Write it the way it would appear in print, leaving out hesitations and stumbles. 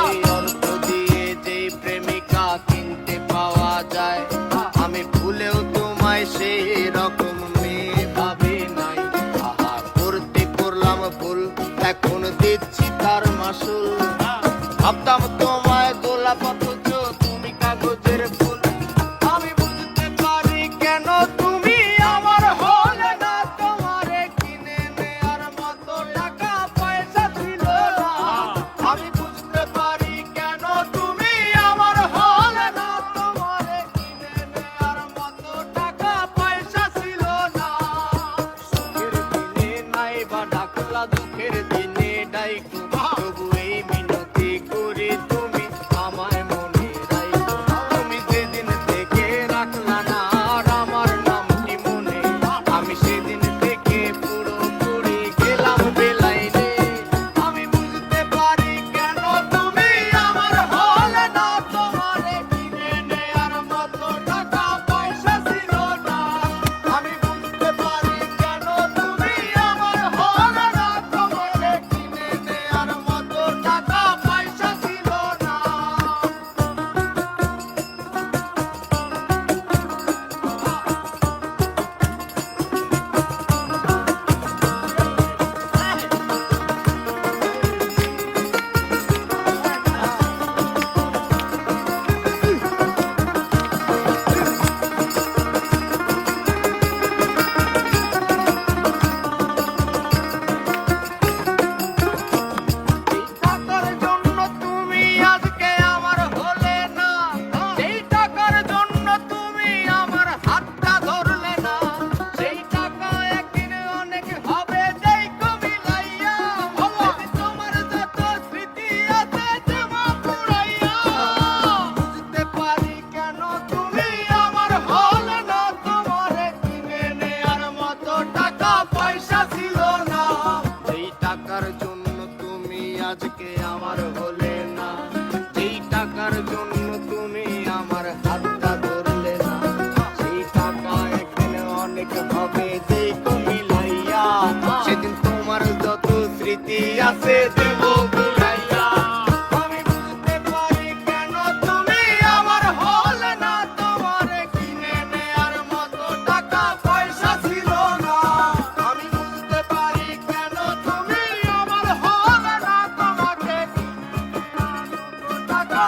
এই অর্থ দিয়ে যেই প্রেমিকা কিনতে পাওয়া যায়, আমি ভুলেও তোমায় সেই রকম মেয়ে ভাবি নাই। আহা করতে করলাম ভুল, এখন দিচ্ছি তার মাসুল। ভাবতাম তোমায় গোলাপ অথচ তুমি কাগজের ফুল। আমি বুঝতে পারি কেন তুমি আমার হলে না, তোমারে কিনে নেয়ার মতো টাকা পয়সা ছিল না। আমি বুঝতে পারি কেন তুমি আমার হলে না, তোমারে কিনে নেয়ার মতো টাকা পয়সা ছিল না। সুখের দিনে নাই বা ডাকলা, দুঃখের দিনে ডাইকো, তবু এই মিনতি করি তুমি আমায় মনে রাখো। তুমি যেদিন থেকে রাখলা না আর আমার নামটি মনে, আমি সেদিন থেকে পুরোপুরি গেলাম বেলাইনে। আমি বুঝতে পারি কেন তুমি আমার হলে না, তোমারে কিনে নেয়ার মতো টাকা পয়সা ছিল না। আমি বুঝতে পারি কেন তুমি আমার হলে না, তোমারে কিনে নেয়ার মতো টাকা পয়সা ছিল না। এই টাকার জন্য তুমি আজকে আমার হলে না, এই টাকার জন্য তুমি আমার হাতটা ধরলে না। সেই টাকা একদিন অনেক হবে যেই কবিলাইয়া, তোমার যত স্মৃতি আছে জমা পুরাইয়া। বুঝতে পারি কেন তুমি আমার হলে না, তোমারে কিনে নেয়ার মতো টাকা পয়সা ছিল না। এই টাকার জন্য তুমি আজকে আমার হলে না, যেই টাকার জন্য তুমি আমার হাতটা ধরলে না। সেই টাকা একদিন অনেক হবে যেই কমিলাইয়া, সেদিন তোমার যত স্মৃতি আছে দেব বুলাইয়া। আমি বুঝতে পারি কেন তুমি আমার হলে না, তোমারে কিনে নেয়ার মতো টাকা পয়সা ছিল না। আমি বুঝতে পারি কেন তুমি আমার হলে না, তোমাকে কিনে নেয়ার মতো টাকা